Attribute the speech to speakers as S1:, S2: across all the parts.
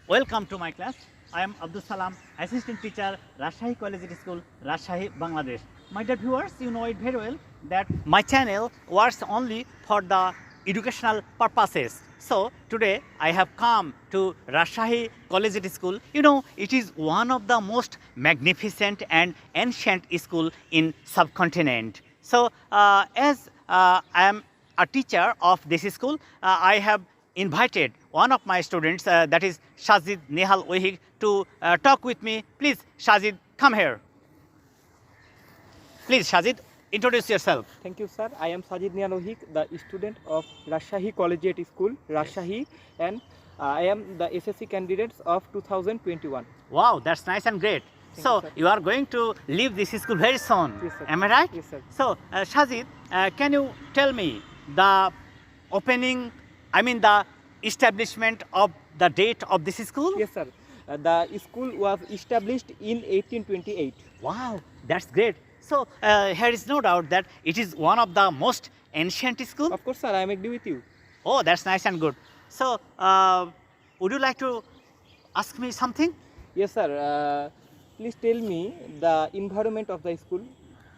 S1: Welcome to my class. I am Abdul Salam, assistant teacher, Rajshahi Collegiate School, Rajshahi, Bangladesh. My dear viewers, you know it very well that my channel works only for the educational purposes. So today I have come to Rajshahi Collegiate School. You know, it is one of the most magnificent and ancient school in subcontinent. So as I am a teacher of this school, I have invited one of my students, that is Shazid Nehal Ohig, to talk with me. Please, Shazid, come here. Please, Shazid, introduce yourself.
S2: Thank you, sir. I am Sajid Nialohik, the student of Rajshahi Collegiate School, Rajshahi, and I am the SSC candidates of 2021.
S1: Wow, that's nice and great. So,
S2: sir.
S1: you are going to leave this school very soon.
S2: Yes, sir.
S1: Am I right?
S2: Yes, sir.
S1: So, Shazid, can you tell me the opening, the establishment of the date of this school?
S2: Yes, sir. The school was established in 1828.
S1: Wow, that's great. So, here is no doubt that it is one of the most ancient school.
S2: Of course, sir, I am agree with you.
S1: Oh, that's nice and good. So, would you like to ask me something?
S2: Yes, sir. Please tell me the environment of the school.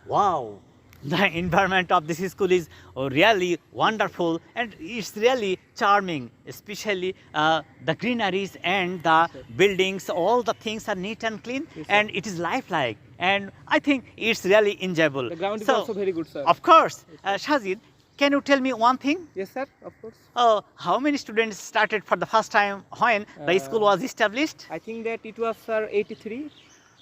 S1: Wow, the environment of this school is really wonderful and it's really charming, especially the greeneries and the buildings, all the things are neat and clean,
S2: Yes, sir.
S1: and it is lifelike, and I think it's really enjoyable.
S2: The ground is
S1: So,
S2: also very good, sir.
S1: of course, Shazid, can you tell me one thing?
S2: Yes, sir. Of course.
S1: How many students started for the first time when the school was established?
S2: I think that it was, sir, 83.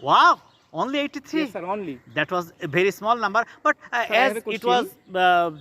S1: Wow, only 83.
S2: Yes, sir. Only.
S1: That was a very small number, but
S2: I have
S1: as
S2: a
S1: it
S2: question.
S1: was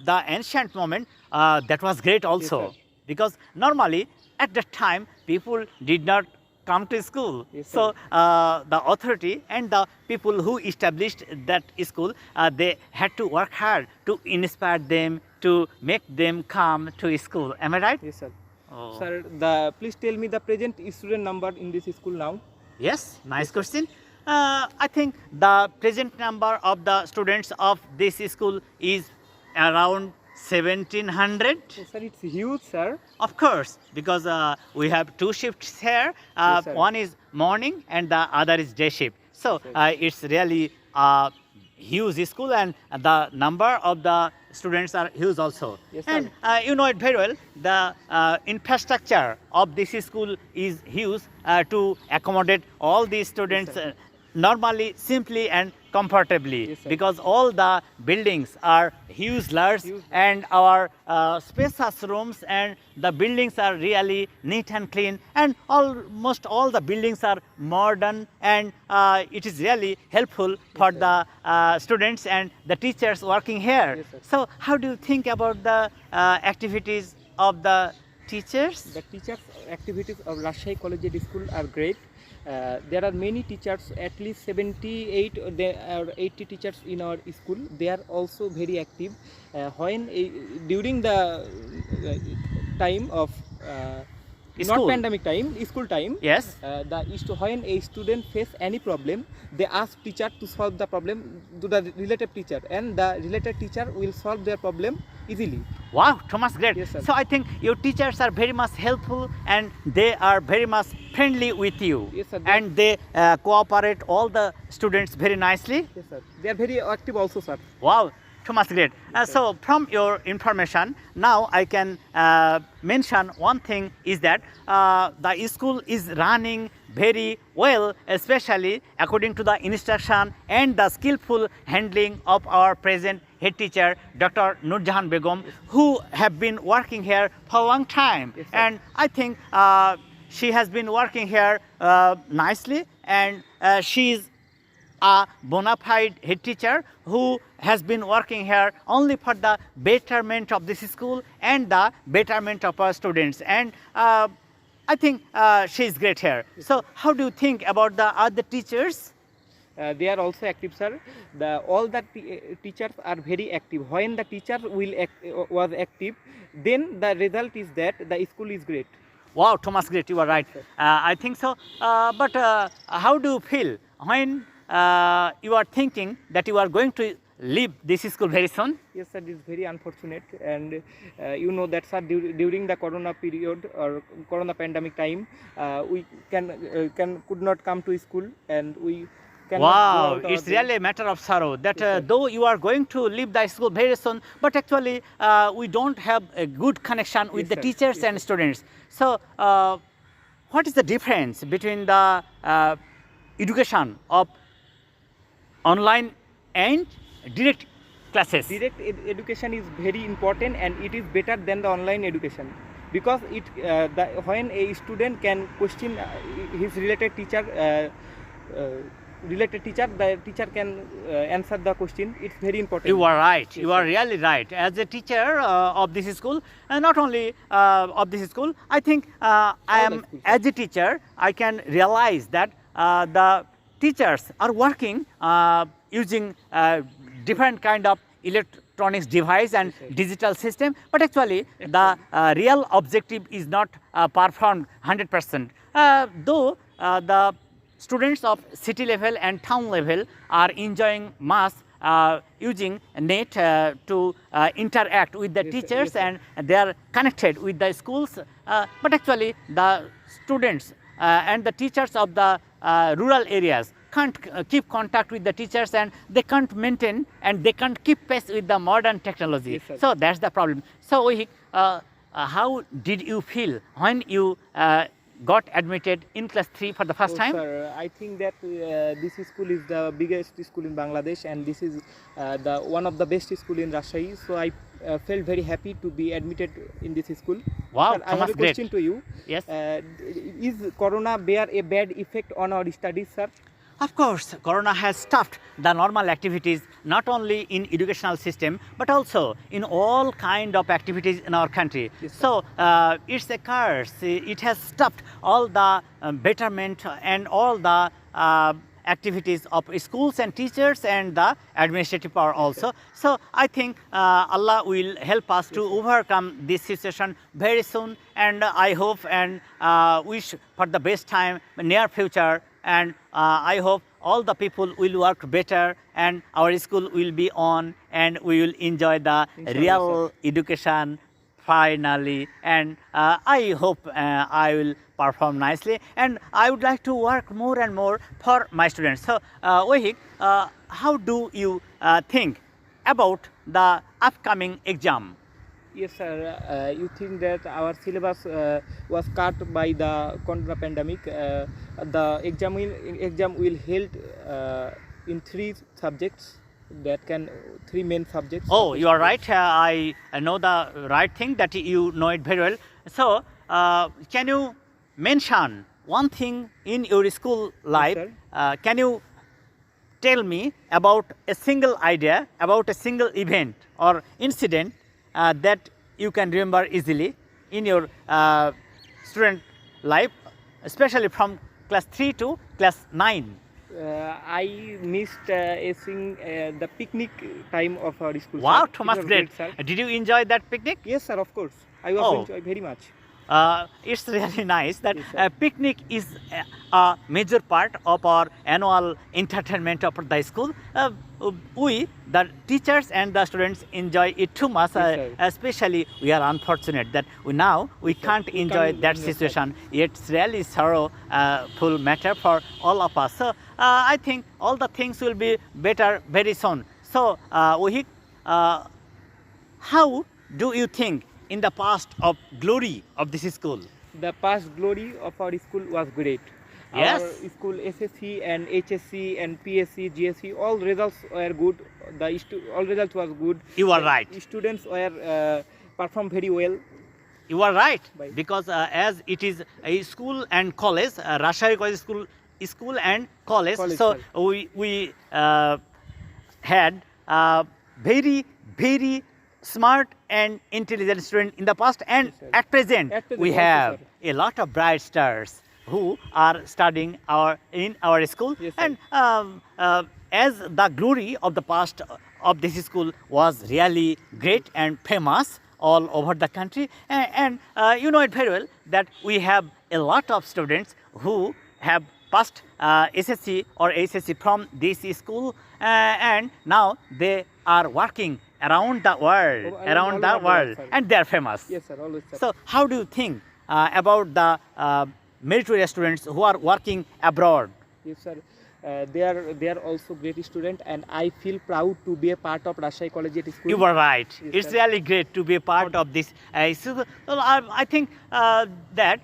S1: the ancient moment, that was great also.
S2: sir.
S1: Because normally at that time people did not come to school.
S2: Yes,
S1: So the authority and the people who established that school, they had to work hard to inspire them, to make them come to school. Am I right?
S2: Yes, sir.
S1: Oh.
S2: Sir, please tell me the present student number in this school now.
S1: Yes, nice question. I think the present number of the students of this school is around 1700.
S2: Yes, sir, it's huge, sir.
S1: Of course, because we have two shifts here.
S2: Yes, sir.
S1: One is morning and the other is day shift. So
S2: Yes,
S1: it's really a huge school, and the number of the students are huge also.
S2: Yes,
S1: and
S2: sir.
S1: you know it very well, the infrastructure of this school is huge to accommodate all these students
S2: sir.
S1: normally, simply and comfortably,
S2: Yes, sir.
S1: because all the buildings are huge, large,
S2: Huge.
S1: and our spacious rooms and the buildings are really neat and clean, and almost all the buildings are modern, and it is really helpful for
S2: sir.
S1: the students and the teachers working here.
S2: Yes, sir.
S1: So how do you think about the activities of the teachers?
S2: The teachers' activities of Rajshahi Collegiate School are great. There are many teachers, at least 78 or 80 teachers in our school. They are also very active. During the time of
S1: School.
S2: not pandemic time, school time.
S1: Yes.
S2: When a student face any problem, they ask teacher to solve the problem to the related teacher, and the related teacher will solve their problem easily.
S1: Wow, Thomas, great.
S2: Yes, sir.
S1: So I think your teachers are very much helpful and they are very much friendly with you.
S2: Yes, sir.
S1: And they cooperate all the students very nicely.
S2: Yes, sir. They are very active also, sir.
S1: Wow, Thomas, great. So from your information, now I can mention one thing is that the school is running very well, especially according to the instruction and the skillful handling of our present head teacher, Dr. Nurjahan Begum, who have been working here for a long time.
S2: Yes, sir.
S1: And I think she has been working here nicely, and she is a bona fide head teacher who has been working here only for the betterment of this school and the betterment of our students. And I think she is great here. So how do you think about the other teachers?
S2: They are also active, sir. All the teachers are very active. When the teacher was active, then the result is that the school is great.
S1: Wow, Thomas, great, you are right. I think so. But how do you feel when you are thinking that you are going to leave this school very soon?
S2: Yes, sir, it is very unfortunate, and you know that, sir, during the Corona period or Corona pandemic time, we could not come to school, and we cannot go
S1: Wow,
S2: out
S1: it's
S2: our-
S1: really a matter of sorrow that
S2: Yes, sir.
S1: though you are going to leave the school very soon, but actually we don't have a good connection with
S2: Yes,
S1: the
S2: sir.
S1: teachers
S2: Yes,
S1: and students. So, what is the difference between the education of online and direct classes?
S2: Direct education is very important, and it is better than the online education, because when a student can question his related teacher, the teacher can answer the question. It's very important.
S1: You are right.
S2: Yes,
S1: You are
S2: sir.
S1: really right. As a teacher of this school, and not only of this school, I think I
S2: All
S1: am
S2: the schools,
S1: as a teacher. I can realize that the teachers are working using different kind of electronics device and
S2: Yes, sir.
S1: digital system. But actually, the real objective is not performed 100%. Though the students of city level and town level are enjoying much using net to interact with the
S2: Yes, sir.
S1: teachers,
S2: Yes, sir.
S1: and they are connected with the schools. But actually, the students and the teachers of the rural areas can't keep contact with the teachers, and they can't maintain and they can't keep pace with the modern technology.
S2: Yes, sir.
S1: So that's the problem. So Ohik, how did you feel when you got admitted in class 3 for the first
S2: Oh,
S1: time?
S2: Sir, I think that this school is the biggest school in Bangladesh, and this is the one of the best school in Rajshahi. So I felt very happy to be admitted in this school.
S1: Wow,
S2: Sir, I have
S1: Thomas,
S2: a
S1: great.
S2: question to you.
S1: Yes.
S2: Is Corona bear a bad effect on our studies, sir?
S1: Of course, Corona has stopped the normal activities not only in educational system but also in all kind of activities in our country.
S2: Yes, sir.
S1: So it's a curse. It has stopped all the betterment and all the activities of schools and teachers and the administrative power also. So I think Allah will help us to overcome this situation very soon, and I hope and wish for the best time near future, and I hope all the people will work better and our school will be on and we will enjoy the
S2: Inshallah,
S1: real education finally, and I hope I will perform nicely, and I would like to work more and more for my students. So Ohik, how do you think about the upcoming exam?
S2: Yes, sir. You think that our syllabus was cut by the Corona pandemic? The exam will held in 3 subjects. That can 3 main subjects.
S1: Oh, you are right. I know the right thing that you know it very well. So, can you mention one thing in your school life?
S2: sir.
S1: Can you tell me about a single idea, about a single event or incident that you can remember easily in your student life, especially from class 3 to class 9?
S2: I missed the picnic time of our school.
S1: Wow,
S2: sir. It
S1: Thomas,
S2: was
S1: great.
S2: sir.
S1: Did you enjoy that picnic?
S2: Yes, sir. Of course, I was
S1: Oh.
S2: enjoy very much.
S1: It's really nice that
S2: Yes, sir.
S1: picnic is a major part of our annual entertainment of the school. We, the teachers and the students, enjoy it too much.
S2: Yes, sir.
S1: Especially, we are unfortunate that we
S2: sir.
S1: can't
S2: We
S1: enjoy
S2: can't
S1: that
S2: enjoy that.
S1: situation. It's really sorrowful matter for all of us. So I think all the things will be better very soon. So Ohik, how do you think in the past of glory of this school?
S2: The past glory of our school was great.
S1: Yes.
S2: Our school SSC and HSC and PSC, GSC, all results were good. All results was good.
S1: You are
S2: The
S1: right.
S2: Students were performed very well.
S1: You are right,
S2: Bye.
S1: because as it is a school and college, Rajshahi College school and college.
S2: College,
S1: So
S2: sir.
S1: we had very smart and intelligent student in the past, and
S2: Yes, sir.
S1: at present
S2: At present
S1: we
S2: also,
S1: have
S2: sir.
S1: a lot of bright stars who are studying in our school.
S2: Yes, sir.
S1: And as the glory of the past of this school was really great and famous all over the country, and you know it very well that we have a lot of students who have passed SSC or HSC from this school, and now they are working around the world,
S2: All over the world, sir.
S1: and they are famous.
S2: Yes, sir. Always, sir.
S1: So, how do you think about the meritorious students who are working abroad?
S2: Yes, sir. They are also great student, and I feel proud to be a part of Rajshahi Collegiate School.
S1: You were right.
S2: Yes,
S1: It's
S2: sir.
S1: really great to be a part of this. Well, I think that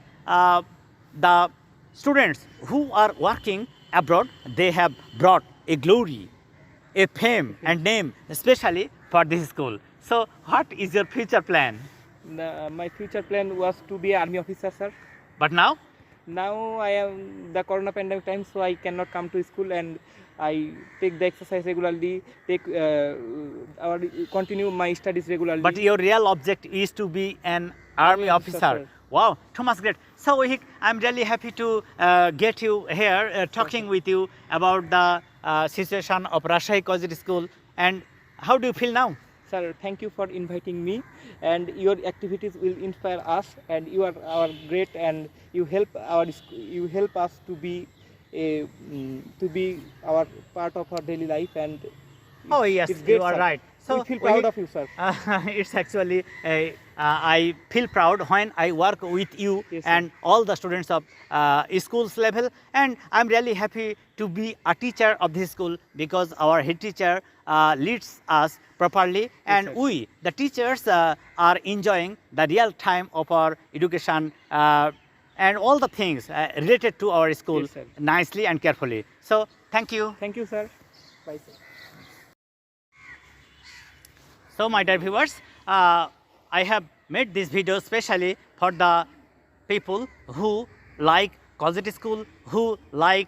S1: the students who are working abroad, they have brought a glory, a fame and name, especially for this school. So, what is your future plan?
S2: My future plan was to be an army officer, sir.
S1: But now,
S2: Now I am the corona pandemic time, so I cannot come to school, and I take the exercise regularly, continue my studies regularly.
S1: but your real object is to be an army officer.
S2: sir.
S1: Wow, Thomas, great. So, Wahik, I'm really happy to get you here talking with you about the situation of Rajshahi Collegiate School. And how do you feel now?
S2: Sir, thank you for inviting me, and your activities will inspire us, and you are our great, and you help us to be our part of our daily life, and
S1: Oh, yes,
S2: it's great,
S1: you are
S2: sir.
S1: right.
S2: We feel proud
S1: Wahik,
S2: of you, sir.
S1: it's actually, I feel proud when I work with you
S2: Yes, sir.
S1: and all the students of schools level, and I'm really happy to be a teacher of this school because our head teacher leads us properly, and
S2: sir.
S1: we, the teachers, are enjoying the real time of our education and all the things related to our school
S2: Yes, sir.
S1: nicely and carefully. So, thank you.
S2: Thank you, sir. Bye, sir.
S1: So, my dear viewers, I have made this video specially for the people who like Collegiate School, who like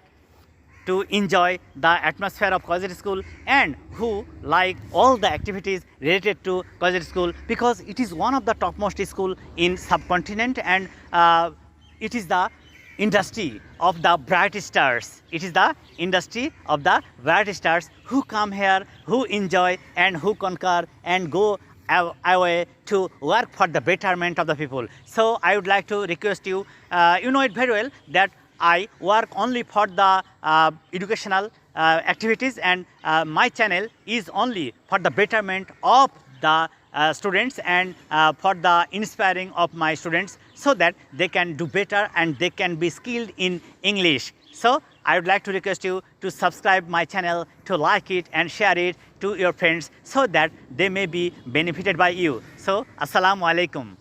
S1: to enjoy the atmosphere of Collegiate School, and who like all the activities related to Collegiate School, because it is one of the topmost school in subcontinent, and it is the industry of the bright stars. It is the industry of the bright stars who come here, who enjoy and who conquer and go away to work for the betterment of the people. So, I would like to request you, you know it very well that I work only for the educational activities, and my channel is only for the betterment of the students and for the inspiring of my students, so that they can do better and they can be skilled in English. So, I would like to request you to subscribe my channel, to like it and share it to your friends, so that they may be benefited by you. So, Assalamu alaikum.